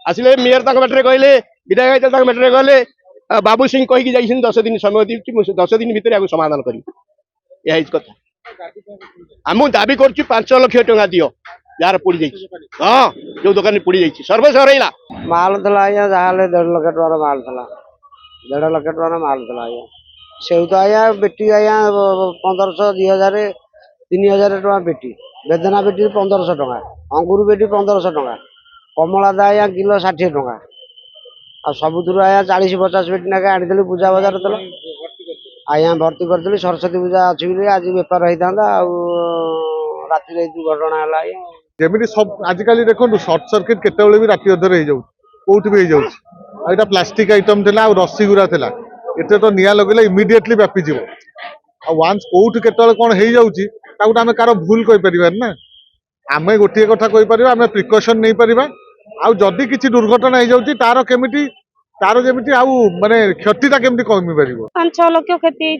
आसिले mayor matter कहले विधायक matter कहले बाबू सिंह कहीकि जाइछन 10 दिन समय दी 10 दिन भितर समाधान करी यही कथा आम दाबी कर 5 लाख टंका दियो यार पड़ी जाइए हाँ जो दुकान पड़ी जाइए सर्वे सरइला माल था आज्ञा जहाँ 1.5 लाख टकर माल था 1.5 लाख टकर माल था आज्ञा से तो आज्ञा बेटी आज्ञा 1500 2000 3000 टका बेटी बेदना बेटी 1500 टका अंगूर बेटी 1500 टका कमला दा आज्ञा किलो 60 टका आ सबुथुर आज्ञा 40-50 बेटी नाके आनी पूजा बाजार तो आज्ञा भर्ती करी सरस्वती पूजा अच्छी आज बेपार होता राति दुर्घटना है आज्ञा जमी सब आजिकल देखो सर्ट सर्किट केतबेले भी राति अधर हो कौट भी हो प्लास्टिक आइटम थी रस्सी गुरा थी एटे तो निआ लगे इमिडिएटली व्यापीज वान्स कौट केतबे कौन हो जाऊँगी आम कार भूल कहीपर ना आम गोटे कथा कहीपर आम प्रिकसन नहीं पार आदि किसी दुर्घटना हो जाऊँगी तार केमी तार जमी माने क्षतिटा केमती कमी पार 5-6 लाख क्षति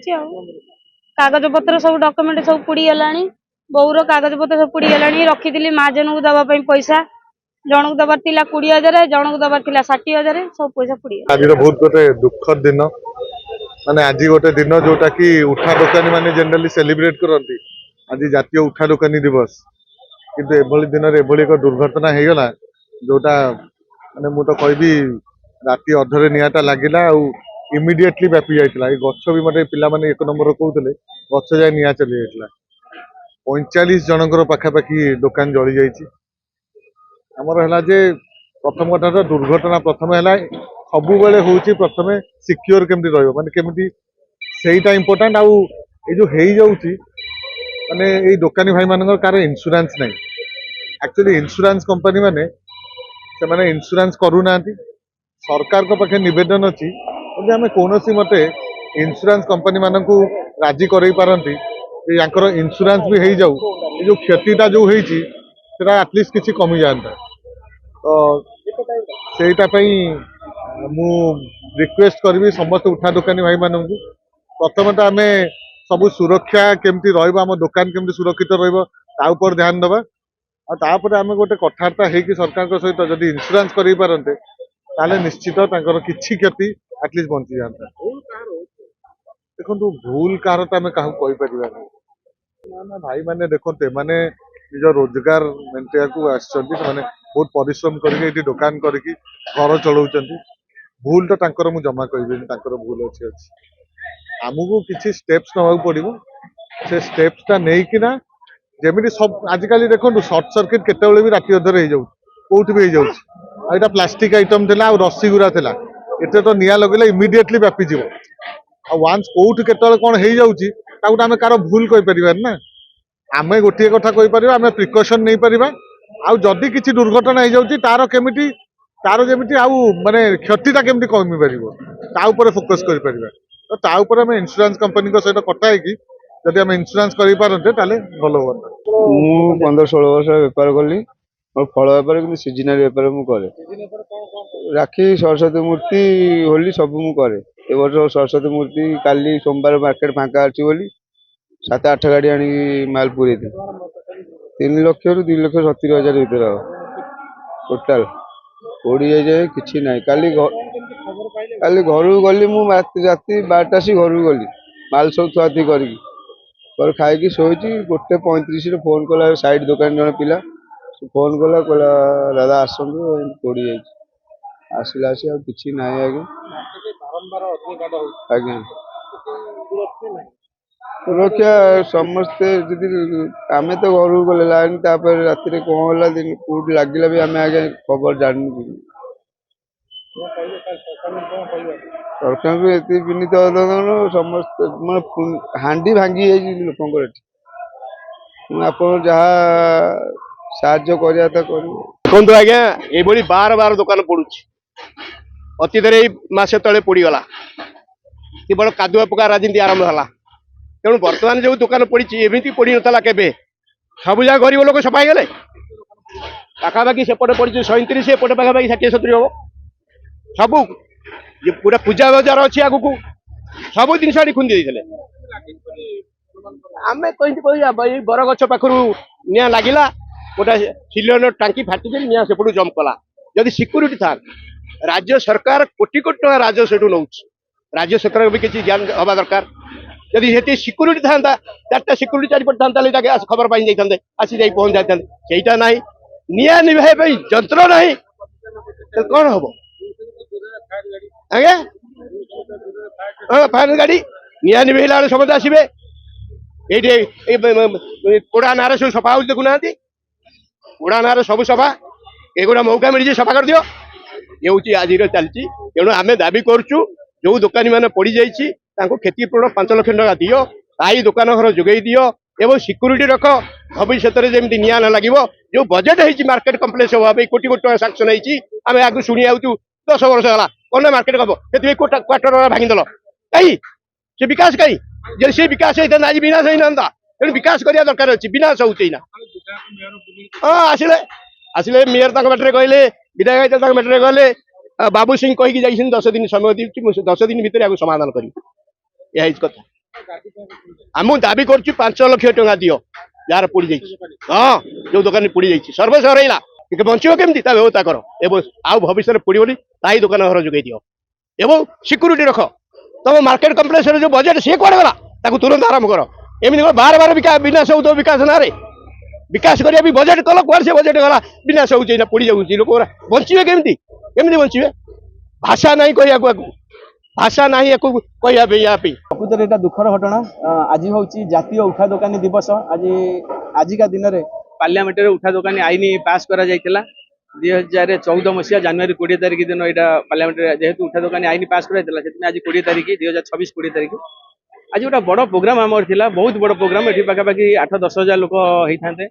कागज पत्र सब डॉक्यूमेंट सब पुड़ी गलानी बोर कागज पत्र सब पुड़ी गलानी रखी महाजन को दवा पैसा जन को दबार 20,000 जन को दबार 60,000 सब पैसा पुड़ी आज बहुत गोटे दुखद दिन माने आज गोटे दिन जोटा कि उठा दुकानी माने जनरली सेलिब्रेट करती आज जातीय उठा दुकानी दिवस किंतु एभली दिन एभली एक दुर्घटना हो गला जोटा माने मु तो कहबी राति अधरे निआटा लागिला इमिडिएटली व्यापी जाइतिला गछ भी मते पिला माने 1 नंबर कहउतले गछ जाय निआ चली जाइतिला 45 जनकर पाखापाखि दुकान जली जाइछि हमर हला जे प्रथम कथा दुर्घटना प्रथम है सब बेले हूँ प्रथम सिक्योर केमती रही माने केमती सेटा इम्पोर्टाट आउ जो हो जाऊँगी माने ये दुकानी भाई मान कार इंश्योरेंस नहीं एक्चुअली इंश्योरेंस कंपनी माने से माने इंश्योरेंस करूना सरकार को पाखे निवेदन अच्छी आम कौन मते इंश्योरेंस कंपनी मान को राजी कर पारती इंश्योरेंस भी हो जाऊ जो क्षतिटा जो होती एटलिस्ट किसी कमी जाता तो सेटा मु रिक्वेस्ट करी समस्त उठा दुकानी भाई मान प्रथम तो आम सब सुरक्षा केमती रम दुकान केमती सुरक्षित रहा ध्यान दबा आम गोटे कथबार्ता हो सरकार सहित जदि इंश्योरेंस कर पारते ताले निश्चित किसी क्षति एटलिस्ट बंची जाता देखो भूल कार तो आम क्या कहीपर ना भाई मैंने देखते माने निज रोजगार मेन्टेया को आसने बहुत परिश्रम करके दुकान करके घर चलाउछन्ति भूल तो तांकर मु जमा कहबेनी तांकर भूल अच्छी आमको किसी स्टेप्स नवा पड़ो से स्टेप्सटा नहीं कि जमी सब आजिकल देखो सर्ट सर्किट केतबेले भी राति अधर हो कौट भी हो जाऊँगी प्लास्टिक आइटम थी रस्सी गुरा थी एटे तो निआ लगे इमिडिएटली व्यापीज वान्स कौट केतबे कौन हो जाऊँगी आम कार भूल कहीपर ना आम गोटे कथा कहीपर आम प्रिकसन नहीं पार आदि किसी दुर्घटना हो जाऊँगी तार केमी तार जमी माने क्षतिटा केमती कमी पार फोकस कर तो आम इंश्योरेंस कंपनी सहित कथा जदि आम इंश्योरेंस कर पारते भल हम 15-16 वर्ष बेपार कली मोर फल बेपार कि सीजनाल बेपार मुझे राखी सरस्वती मूर्ति होली सब मुझे ए वर्ष सरस्वती मूर्ति काली सोमवार मार्केट फांका अच्छी 7-8 गाड़ी आनी माल पूरे 3 लाख रू 2,70,000 भर टोटाल पड़ी जाए कि ना काली घर गली मुझे राति 12टा सी घर गली माल सब थुआथी कर खाई शोची 1:35 फोन कला साइड दुकान जन पिला फोन कला कहला दादा आसतु पड़ी जाए आसला कि ना आज्ञा सुरक्षा समस्ते आम तो घर गले लाइन राति कौन है दिन कौट लगे भी आम आगे खबर जान सरकार को ये विनीत समस्त मैं हांडी भांगी लोक आप साहाଯ୍ୟ କରିବା କଥା କରିବେ देखो आज्ञा ये बार बार दुकान पड़ुछि अतीत मसे तले पड़गला केवल कादुआ पका राजनीति आरंभ है तेणु बर्तमान जो दुकान पड़ी एमती पड़ नाला के सब जगह गरीब लोक सफाई गले पाखापाखि सेपटे पड़ी 37 एपटे पाखापाखि 60-70 हम सब पूरा पूजा बाजार अच्छी आग को सब जिन खुंदी आम कही बरगछ पाखु निआ लगिला गोटे सिलिंडर टांकी फाटी निआ सेपटू जम कला जदि सिक्यूरीटी था राज्य सरकार कोटी कोटी टका राजस्व सेठू नौ राज्य सरकार भी किसी ज्ञान हवा दरकार यदि ये सिक्यूरीटी था चार्टा सिक्यूरीटी चारिपट था खबर पाई जाते आसी जा पहुंच जाते ସେଇଟା ନାହିଁ निआ निभाई ପାଇଁ ଯନ୍ତ୍ର ନାହିଁ कौन हम आज्ञा हाँ फायर गाड़ी निआ निभेला बेले समस्त आसवे ये पोड़ा ना सब सफा हो देखुना पोड़ा ना सब सफा एगुड़ा मौका मिली सफा कर दियो ये हूँ आज चलती तेणु आम दाबी करुचु जो दुकानी मैंने पड़ जाइए क्षतिपूर्ण 5 लाख टका दियो आई दुकान घर जोगई दियो एवं सिक्यूरीटी रख भविष्य में जमी निआ न लगे जो बजेट है मार्केट कम्प्लेक्स हाँ कोटी कोटी टका सांक्शन होमें आगे शुणी आउ 10 वर्ष है कौन मार्केट हम से क्वार्टर भांगीदेल कहीं से विकास कहीं जब से विकास होता आज विनाश होना तेणु विकास करने दरकार अच्छी विनाश होना हाँ आसिले आसिले मेयर बाटर कहले विधायक बाटर गले बाबू सिंह कहीकि जाइए 10 दिन समय दी 10 दिन भितर आपको समाधान करी यही कथा आम दाबी कर 5 लाख टका दियो यार पड़ जाइए हाँ जो दुकान पड़ जाइए सर्वे सरईला बंचो केमती व्यवस्था कर एवं आउ भविष्य में पड़ोनी ताई दुकान घर जोगे दियो एवं सिक्यूरीटी रख तुम मार्केट कम्प्लेक्स जो बजेट सी कौन गला तुरंत आरंभ कर एमती बार बार विनाश हो विकास ना विकास करिया भी बजेट कल कुआर से बजेट गला विनाश हो पड़ जाऊँगी लोक बचे केमती केमती बचे भाषा ना कह भाषा ना कहया प्रकृत एटा दुखर घटना आज हूँ जातीय उठा दोकानी दिवस आज आजिका दिन में पार्लियामेंट उठा दोकानी आईन पास करा जायतिला 2014 मसीहा जनवरी 20 तारिख दिन यहाँ पार्लियामेंट जेहेतु उठा दोकानी आईन पास कराइला आज 20 तारिख 2026 20 तारिख आज गोटे बड़ प्रोग्राम आमर थिला बहुत बड़ प्रोग्राम ये पाखापाखि 8-10 हजार लोक होते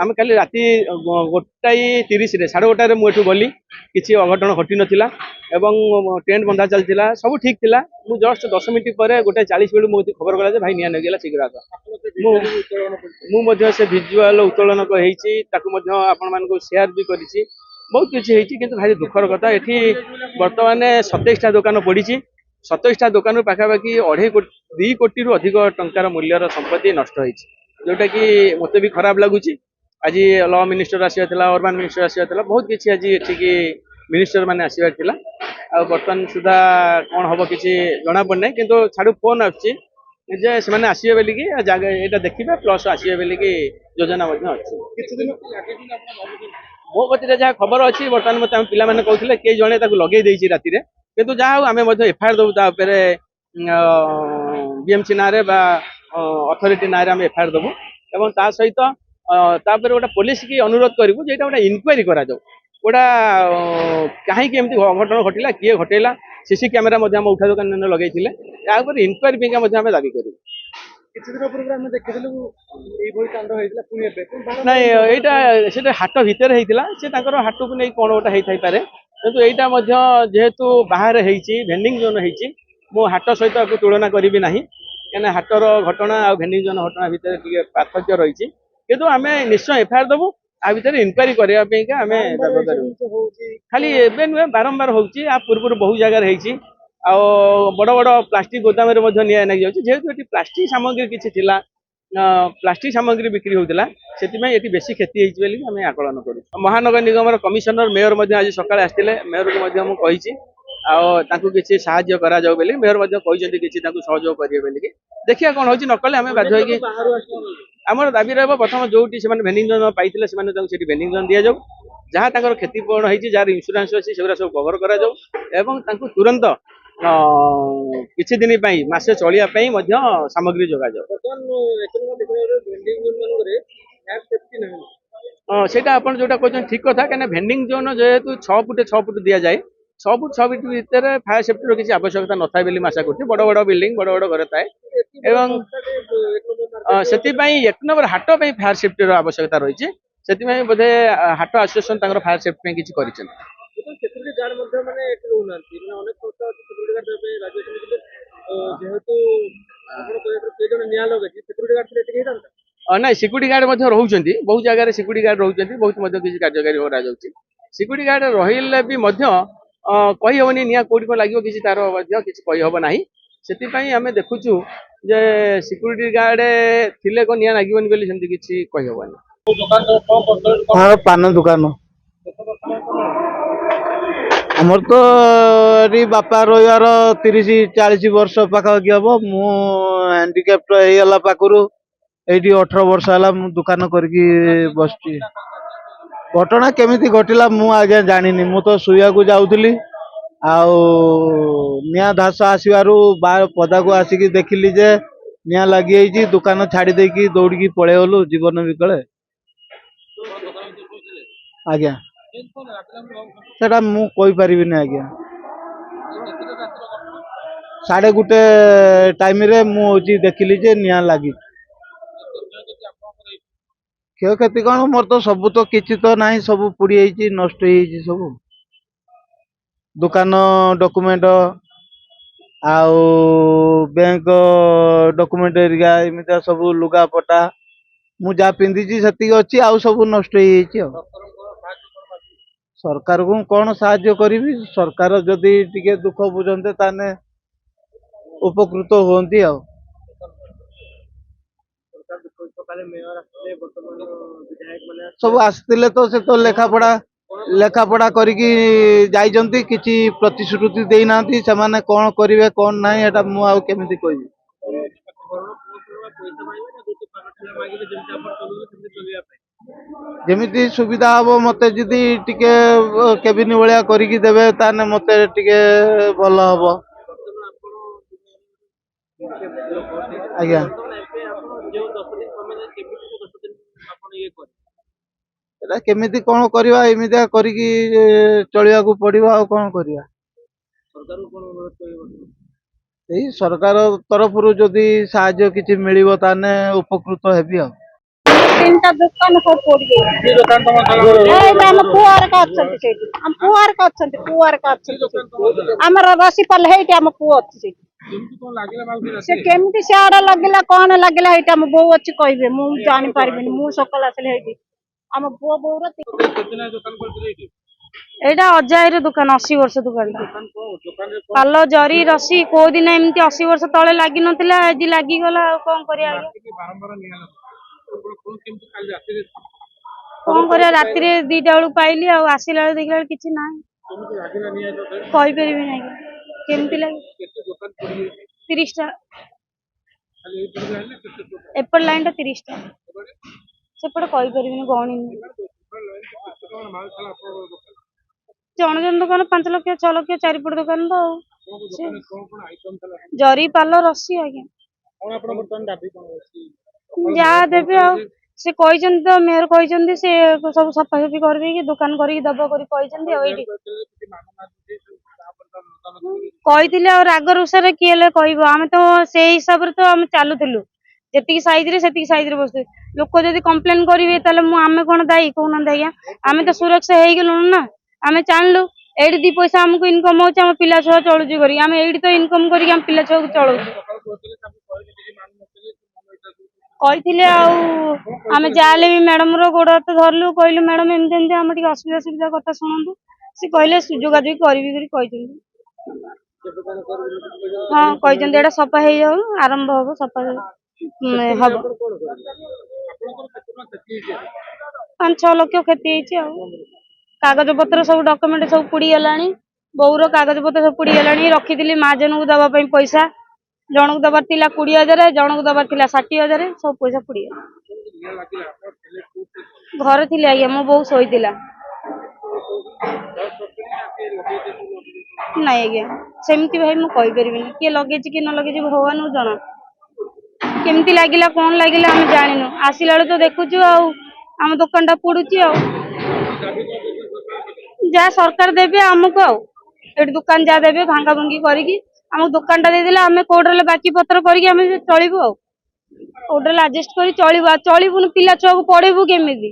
आम कल राति 1:30 साढ़े 1:00 मुझे गली किसी अघटन घटी नाला टेंट बंधा चलता सब ठीक थिला मु जस्ट 10 मिनट पर 1:40 बेलू मुझे खबर गला भाई निआ नगला शीघ्र आस से भिजुआल उत्तोलन आपण शेयर भी करी बहुत किसी किंतु भारी दुखर कथा ये बर्तमान 27टा दुकान पड़ी 27टा दुकान पाखापाखि 2 कोटी रु अधिक टंकार मूल्यर संपत्ति नष्ट होती जोटा कि मत भी खराब लगुच आज लॉ मिनिस्टर आसला अर्बान मिनिस्टर आसला बहुत किसी आज ये मिनिस्टर मैंने आसबार बर्तमान सुधा कौन हम किसी जना पड़ना किंतु छाड़ू फोन आसचे आसवे बोलिकी यहाँ देखिए प्लस आसवे बोलिकी योजना अच्छी मो गति जहाँ खबर अच्छी बर्तमान मत पिला कहते किए जड़े लगे राति किंतु जहाँ आम एफआईआर दबू बीएमसी ना अथॉरिटी ना एफआईआर दबू एवं ता सहित गोटे पुलिस की अनुरोध करूँ जो गोटे इनक्वारी करा गोटा कहीं अघटन घटला किए घटेला सीसी कैमेरा उठा दुकान लगे इनक्वारी आम दाबी करूँ ना यहाँ हाट भितर होता से हाट को नहीं कौन गोटे होता पारे किंतु यहाँ जेहेतु बाहर भेंडिंग जोन होती मो हाट सहित तुलना करी ना क्या हाटर घटना आ भेंडिंग जोन घटना भितर पार्थक्य रही किंतु आम निश्चय एफआईआर दबू आ भितर इनक्वारी करने खाली एवं नुहे बारंबार होची आ पूर्व बहुत जगार होती बड़ बड़ प्लास्टिक गोदाम निया लगी जाऊँगी जेहेतु ये प्लास्टिक सामग्री किसी थिला प्लास्टिक सामग्री बिक्री होता से बेसी क्षति होती आम आकलन करूँ महानगर निगम कमिशनर मेयर आज सकाଳେ आसते मेयर को मुझे आउ किसी साहाय्य करा जाऊ बोली मेयर कहते किसी सहयोग करेंगे देखिए कौन हो नकले आम बाध्य आमर दाबी रहा प्रथम जो भेंडिंग जोन पाई से भेंडिंग जोन दि जाऊ जहाँ क्षतिपूर्ण होती जार इंश्योरेंस अच्छी से सब कवर करा तुरंत किसी दिन मसे चलिया सामग्री जोगा सेटा आपन जोटा कहते ठीक कथा क्या भेंडिंग जोन जेहेतु 6 फुट 6 फुट दि जाए 6 फुट 6 फुट भितर फायर सेफ्टी किसी आवश्यकता न था आशा करती बड़ बड़ बिल्डिंग बड़ बड़ घर थाए एवं से 1 नंबर हाट फायर सेफ्टी आवश्यकता रही से बोधे हाट आसोसिएशन फायर सेफ्टी किसी कर ना सिक्यूरीटी गार्ड रोच बहुत जगह सिक्यूरीटी गार्ड रोच बहुत किसी कार्यकारी हो सिक्यूरीटी गार्ड रही भी कही हेनी निआ कौटी लगे किसी तार किसी कही हम ना से आम देखुचु जे सिक्यूरीटी गार्ड थिले निआ लगे किसी कही हेनी पान दुकान ଆମର ତ ଏଠି ବାପା ରହିବାର 30-40 ବର୍ଷ ପାଖାପାଖି ହବ। ମୁଁ ହ୍ୟାଣ୍ଡିକ୍ୟାପ୍ଟ ହେଇଗଲା ପାଖରୁ ଏଇଠି 18 ବର୍ଷ ହେଲା ମୁଁ ଦୋକାନ କରିକି ବସିଛି। ଘଟଣା କେମିତି ଘଟିଲା ମୁଁ ଆଜ୍ଞା ଜାଣିନି। ମୁଁ ତ ଶୋଇବାକୁ ଯାଉଥିଲି, ଆଉ ନିଆଁ ଧାସ ଆସିବାରୁ ପଦାକୁ ଆସିକି ଦେଖିଲି ଯେ ନିଆଁ ଲାଗିଯାଇଛି। ଦୋକାନ ଛାଡ଼ି ଦେଇକି ଦୌଡ଼ିକି ପଳେଇ ଗଲୁ ଜୀବନ ବିକଳେ। ଆଜ୍ଞା ସେଟା ମୁଁ କହିପାରିବିନି ଆଜ୍ଞା। 1:30 ଟାଇମରେ ମୁଁ ଦେଖିଲି ଯେ ନିଆଁ ଲାଗିଛି। କ୍ଷୟକ୍ଷତି କଣ, ମୋର ତ ସବୁ ତ କିଛି ତ ନାହିଁ, ସବୁ ପୋଡ଼ି ଯାଇଛି, ନଷ୍ଟ ହେଇଯାଇଛି ସବୁ। ଦୋକାନ ଡକୁମେଣ୍ଟ ଆଉ ବ୍ୟାଙ୍କ ଡକୁମେଣ୍ଟ ହେରିକା ଏମିତିଆ ସବୁ ଲୁଗାପଟା ମୁଁ ଯାହା ପିନ୍ଧିଛି ସେତିକି ଅଛି, ଆଉ ସବୁ ନଷ୍ଟ ହେଇଯାଇଛି। ଆଉ ସରକାରକୁ କଣ ସାହାଯ୍ୟ କରିବି? ସରକାର ଯଦି ଟିକେ ଦୁଃଖ ବୁଝନ୍ତେ ତାହେଲେ ଉପକୃତ ହୁଅନ୍ତି। ଆଉ ସବୁ ଆସିଥିଲେ ତ ସେ ତ ଲେଖାପଢା କରିକି ଯାଇଛନ୍ତି, କିଛି ପ୍ରତିଶ୍ରୁତି ଦେଇନାହାନ୍ତି। ସେମାନେ କଣ କରିବେ କଣ ନାହିଁ ଏଟା ମୁଁ ଆଉ କେମିତି କହିବି? ଯେମିତି ସୁବିଧା ହବ, ମତେ ଯଦି ଟିକେ କେବିନ ଭଳିଆ କରିକି ଦେବେ ତାହେଲେ ମତେ ଟିକେ ଭଲ ହବ। ଆଜ୍ଞା ଏଟା କେମିତି କଣ କରିବା? ଏମିତିଆ କରିକି ଚଳିବାକୁ ପଡିବ, ଆଉ କଣ କରିବା? ଏଇ ସରକାର ତରଫରୁ ଯଦି ସାହାଯ୍ୟ କିଛି ମିଳିବ ତାହେଲେ ଉପକୃତ ହେବି। ଆଉ 3ଟା ଦୋକାନ ସବୁ ପୋଡିଯାଇଛି। ଏଇଟା ଆମ ପୁଅର ଅଛନ୍ତି ସେଇଠି, ଆମ ପୁଅର ଅଛନ୍ତି ସେଇଠି। ଆମର ରସିପାଲ ହେଇଠି ଆମ ପୁଅ ଅଛି ସେଇଠି। ସେ କେମିତି ସିଆଡେ ଲାଗିଲା କଣ ଲାଗିଲା ହେଇଠି ଆମ ବୋଉ ଅଛି କହିବେ, ମୁଁ ଜାଣିପାରିବିନି। ମୁଁ ସକାଳ ଆସିଲି ହେଇଠି ଆମ ପୁଅ ବୋଉର। ଏଇଟା ଅଜାଇର ଦୋକାନ, 80 ବର୍ଷ ଦୋକାନଟା। ପାଲ ଜରି ରସି କୋଉଦିନ ଏମିତି 80 ବର୍ଷ ତଳେ ଲାଗି ନଥିଲା, ଆଜି ଲାଗିଗଲା। ଆଉ କଣ କରିବା ଆଜ୍ଞା? କଣ କରିବା? ରାତିରେ 2ଟା ବେଳକୁ ପାଇଲି, ଆଉ ଆସିଲା ବେଳେ ଦେଖିଲା ବେଳେ କିଛି ନାହିଁ। କହିପାରିବିନି ଆଜ୍ଞା କେମିତି ଲାଗି। 30ଟା ଏପଟ ଲାଇନ ଟା 30ଟା, ସେପଟେ କହିପାରିବିନି, ଗଣିନି। ଜଣ ଜଣ ଦୋକାନ 5 ଲକ୍ଷ 6 ଲକ୍ଷ ଚାରିପଟ ଦୋକାନ ତ ଜରି ପାଲ ରସି। ଆଜ୍ଞା ଯାହା ଦେବେ ଆଉ। ସେ କହିଛନ୍ତି ତ, ମେୟର କହିଛନ୍ତି ସେ ସବୁ ସଫାସଫି କରିଦେଇକି ଦୋକାନ କରିକି ଦବ କରି କହିଛନ୍ତି। ଆଉ ଏଇଠି କହିଥିଲେ, ଆଉ ରାଗ ରୁଷାରେ କିଏ ହେଲେ କହିବ? ଆମେ ତ ସେଇ ହିସାବରେ ତ ଆମେ ଚାଲୁଥିଲୁ, ଯେତିକି ସାଇଜରେ ସେତିକି ସାଇଜରେ ବସୁଥିଲୁ। ଲୋକ ଯଦି କମ୍ପ୍ଲେନ କରିବେ ତାହେଲେ ଆମେ କଣ ଦାୟୀ କହୁନାହାନ୍ତି ଆଜ୍ଞା? ଆମେ ତ ସୁରକ୍ଷା ହେଇଗଲୁଣି ନା। ଆମେ ଜାଣିଲୁ ଏଇଠି 2 ପଇସା ଆମକୁ ଇନକମ ହଉଛି, ଆମ ପିଲା ଛୁଆ ଚଳୁଛି କରିକି। ଆମେ ଏଇଠି ତ ଇନକମ କରିକି ଆମ ପିଲା ଛୁଆକୁ ଚଳଉଛୁ। କହିଥିଲେ, ଆଉ ଆମେ ଯାହାହେଲେ ବି ମ୍ୟାଡମ ର ଗୋଡ ହାତ ଧରିଲୁ, କହିଲୁ ମ୍ୟାଡମ ଏମିତି ଏମିତି ଆମର ଟିକେ ଅସୁବିଧା କଥା ଶୁଣନ୍ତୁ। ସେ କହିଲେ ଯୋଗାଯୋଗ କରିବି ବୋଲି କହିଛନ୍ତି। ହଁ କହିଛନ୍ତି, ଏଇଟା ସଫା ହେଇଯାଉ, ଆରମ୍ଭ ହବ ସଫା ହବ। 5-6 ଲକ୍ଷ କ୍ଷତି ହେଇଛି। ଆଉ କାଗଜ ପତ୍ର ସବୁ ଡକୁମେଣ୍ଟ ସବୁ ପୋଡି ଗଲାଣି। ବୋଉର କାଗଜ ପତ୍ର ସବୁ ପୋଡି ଗଲାଣି। ରଖିଥିଲି ମାହାଜନକୁ ଦବା ପାଇଁ ପଇସା, ଜଣକୁ ଦବାର ଥିଲା 20,000, ଜଣକୁ ଦବାର ଥିଲା 60,000, ସବୁ ପଇସା ପୋଡିଗଲା। ଘରେ ଥିଲି ଆଜ୍ଞା, ମୋ ବୋଉ ଶୋଇଥିଲା। ନାଇଁ ଆଜ୍ଞା ସେମିତି ଭାଇ ମୁଁ କହିପାରିବିନି, କିଏ ଲଗେଇଛି କିଏ ନ ଲଗେଇଛି ଭଗବାନଙ୍କୁ ଜଣା। କେମିତି ଲାଗିଲା କଣ ଲାଗିଲା ଆମେ ଜାଣିନୁ। ଆସିଲା ବେଳୁ ତ ଦେଖୁଛୁ, ଆଉ ଆମ ଦୋକାନ ଟା ପୋଡୁଛି। ଆଉ ଯାହା ସରକାର ଦେବେ ଆମକୁ, ଆଉ ଏଠି ଦୋକାନ ଯାହା ଦେବେ ଭାଙ୍ଗା ଭଙ୍ଗି କରିକି ଆମକୁ ଦୋକାନ ଟା ଦେଇଦେଲେ ଆମେ କୋଉଠି ବାକି ପତ୍ର କରିକି ଆମେ ଚଳିବୁ। ଆଉ କୋଉଠି ଆଡଜଷ୍ଟ କରି ଚଳିବୁ। ଆଉ ଚଳିବୁନି, ପିଲା ଛୁଆକୁ ପଢେଇବୁ କେମିତି?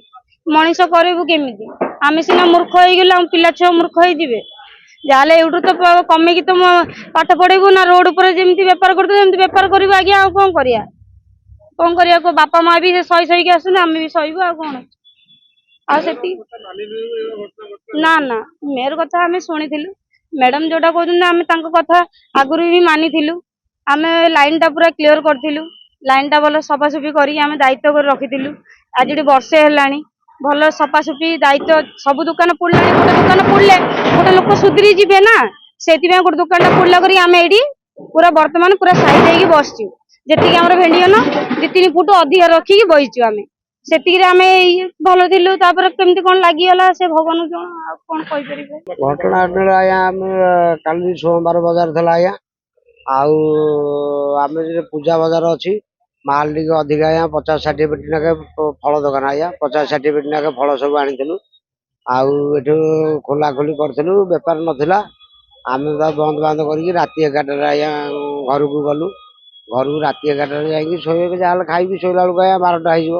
ମଣିଷ କରିବୁ କେମିତି? ଆମେ ସିନା ମୂର୍ଖ ହେଇଗଲେ, ଆମ ପିଲା ଛୁଆ ମୂର୍ଖ ହେଇଯିବେ। ଯାହେଲେ ଏଇଠୁ ତ କମେଇକି ତ ପାଠ ପଢେଇବୁ ନା। ରୋଡ ଉପରେ ଯେମିତି ବେପାର କରୁଥିବୁ ସେମିତି ବେପାର କରିବୁ ଆଜ୍ଞା। ଆଉ କଣ କରିବା? କଣ କରିବା? ବାପା ମା ବି ସହିକି ଆସୁଛନ୍ତି, ଆମେ ବି ସହିବୁ। ଆଉ କଣ? ଆଉ ସେତିକି ନା ନା, ମେୟର କଥା ଆମେ ଶୁଣିଥିଲୁ। ମ୍ୟାଡାମ ଯୋଉଟା କହୁଛନ୍ତି ଆମେ ତାଙ୍କ କଥା ଆଗରୁ ବି ମାନିଥିଲୁ। ଆମେ ଲାଇନ ଟା ପୁରା କ୍ଲିୟର କରିଥିଲୁ। ଲାଇନ ଟା ଭଲ ସଫାସଫି କରିକି ଆମେ ଦାୟିତ୍ୱ କରି ରଖିଥିଲୁ। ଆଜି ଏଠି ବର୍ଷେ ହେଲାଣି, ଭଲ ସଫାସୁଫି ଦାୟିତ୍ୱ ସବୁ ଦୋକାନ ପୋଡ଼ିଲାଣି ଗୋଟେ ଦୋକାନ ପୋଡ଼ିଲେ ଗୋଟେ ଲୋକ ସୁଧୁରି ଯିବେ ନା ସେଥିପାଇଁ ଗୋଟେ ଦୋକାନଟା ପୋଡ଼ିଲା କରି ଆମେ ଏଇଠି ପୁରା ବର୍ତ୍ତମାନ ପୁରା ସାଇଡ୍ ହେଇକି ବସିଛୁ ଯେତିକି ଆମର ଭେଣ୍ଡିଅନ 2-3 ଫୁଟ ଅଧିକ ରଖିକି ବସିଛୁ ଆମେ ସେତିକିରେ ଆମେ ଭଲ ଥିଲୁ ତାପରେ କେମିତି କଣ ଲାଗିଗଲା ସେ ଭଗବାନ ଜଣ ଆଉ କଣ କହିପାରିବେ ଘଟଣା ଘଟଣା ଆଜ୍ଞା ଆମେ କାଲି ସୋମବାର ବଜାର ଥିଲା ଆଜ୍ଞା ଆଉ ଆମେ ଯେ ପୂଜା ବଜାର ଅଛି ମାଲ ଟିକେ ଅଧିକା ଆଜ୍ଞା 50-60 ପେଟି ନାକେ ଫଳ ଦୋକାନ ଆଜ୍ଞା 50-60 ପେଟି ନାକେ ଫଳ ସବୁ ଆଣିଥିଲୁ ଆଉ ଏଠୁ ଖୋଲାଖୋଲି କରିଥିଲୁ ବେପାର ନଥିଲା ଆମେ ତ ବନ୍ଦ ବାନ୍ଦ କରିକି ରାତି 11ଟାରେ ଆଜ୍ଞା ଘରକୁ ଗଲୁ ଘରକୁ ରାତି 11ଟାରେ ଯାଇକି ଶୋଇବାକୁ ଯାହାହେଲେ ଖାଇକି ଶୋଇଲା ବେଳକୁ ଆଜ୍ଞା 12ଟା ହେଇଯିବ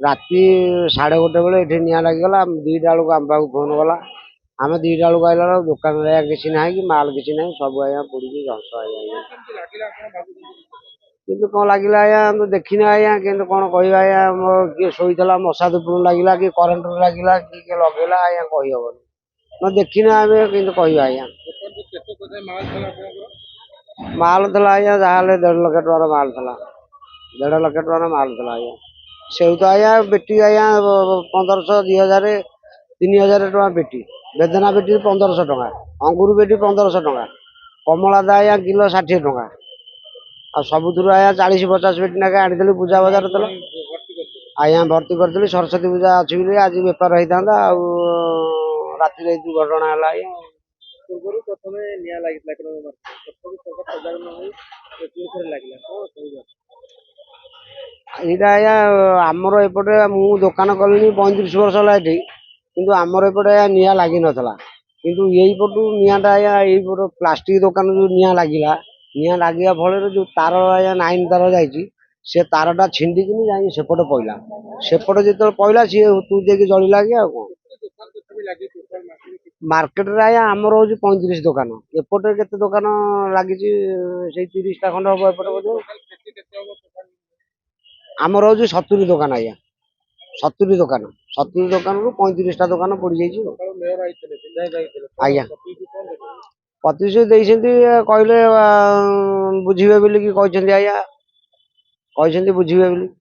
ରାତି 1:30 ବେଳେ ଏଠି ନିଆଁ ଲାଗିଗଲା 2ଟା ବେଳକୁ ଆମ ପାଖକୁ ଫୋନ ଗଲା ଆମେ 2ଟା ବେଳକୁ ଆଇଲା ବେଳକୁ ଦୋକାନରେ ଆଜ୍ଞା କିଛି ନାହିଁ କି ମାଲ କିଛି ନାହିଁ ସବୁ ଆଜ୍ଞା ପୋଡ଼ିକି ଧ୍ୱଂସ ଆଜ୍ଞା କିନ୍ତୁ କଣ ଲାଗିଲା ଆଜ୍ଞା ଆମେ ଦେଖିନି ଆଜ୍ଞା କିନ୍ତୁ କଣ କହିବା ଆଜ୍ଞା କିଏ ଶୋଇଥିଲା ମଶା ଧୂପରୁ ଲାଗିଲା କି କରେଣ୍ଟରୁ ଲାଗିଲା କି କିଏ ଲଗେଇଲା ଆଜ୍ଞା କହିହବନି ମୁଁ ଦେଖିନି ଆମେ କିନ୍ତୁ କହିବା ଆଜ୍ଞା ମାଲ ଥିଲା ଆଜ୍ଞା ଯାହାହେଲେ 1.5 ଲକ୍ଷ ଟଙ୍କାର ମାଲ ଥିଲା 1.5 ଲକ୍ଷ ଟଙ୍କାର ମାଲ ଥିଲା ଆଜ୍ଞା ସେଉ ତ ଆଜ୍ଞା ବେଟି ଆଜ୍ଞା 1500 2000 3000 ଟଙ୍କା ବେଟି ବେଦନା ବେଟି 1500 ଟଙ୍କା ଅଙ୍ଗୁର ବେଟି 1500 ଟଙ୍କା କମଳା ଦା ଆଜ୍ଞା କିଲୋ 60 ଟଙ୍କା ଆଉ ସବୁଥିରୁ ଆଜ୍ଞା 40-50 ପେଟି ନାକେ ଆଣିଥିଲି ପୂଜା ବଜାର ଥିଲା ଆଜ୍ଞା ଭର୍ତ୍ତି କରିଥିଲି ସରସ୍ୱତୀ ପୂଜା ଅଛି ବୋଲି ଆଜି ବେପାର ହେଇଥାନ୍ତା ଆଉ ରାତିରେ ଏଇ ଦୁର୍ଘଟଣା ହେଲା ଆଜ୍ଞା ପୂର୍ବରୁ ପ୍ରଥମେ ନିଆଁ ଲାଗିଥିଲା ତଥାପି ସରକାର ସଜାଗ ନ ହୋଇ ଥରେ ଲାଗିଲା କଣ କହିବ ଏଇଟା ଆଜ୍ଞା ଆମର ଏପଟେ ମୁଁ ଦୋକାନ କଲିଣି 35 ବର୍ଷ ହେଲା ଏଠି କିନ୍ତୁ ଆମର ଏପଟେ ଆଜ୍ଞା ନିଆଁ ଲାଗିନଥିଲା କିନ୍ତୁ ଏଇପଟୁ ନିଆଁଟା ଆଜ୍ଞା ଏଇପଟ ପ୍ଲାଷ୍ଟିକ ଦୋକାନ ଯୋଉ ନିଆଁ ଲାଗିଲା ନିଆଁ ଲାଗିବା ଫଳରେ ଯୋଉ ତାର ଆଜ୍ଞା 9 ତାର ଯାଇଛି ସେ ତାରଟା ଛିଣ୍ଡିକିନି ଯାଇକି ସେପଟେ ପଇଲା ସେପଟେ ଯେତେବେଳେ ପଇଲା ସିଏ ତୁ ଦେଇକି ଜଳିଲା କି ଆଉ କଣ ମାର୍କେଟରେ ଆଜ୍ଞା ଆମର ହଉଛି 35 ଦୋକାନ ଏପଟେ କେତେ ଦୋକାନ ଲାଗିଛି ସେଇ 30ଟା ଖଣ୍ଡେ ହବ ଏପଟେ ବୋଧେ ଆମର ହଉଛି 70 ଦୋକାନ ଆଜ୍ଞା 70 ଦୋକାନ 70 ଦୋକାନରୁ 35ଟା ଦୋକାନ ପୋଡ଼ିଯାଇଛି ଆଜ୍ଞା 25 ଦେଇଛନ୍ତି କହିଲେ ବୁଝିବେ ବୋଲି କି କହିଛନ୍ତି ଆଜ୍ଞା କହିଛନ୍ତି ବୁଝିବେ ବୋଲି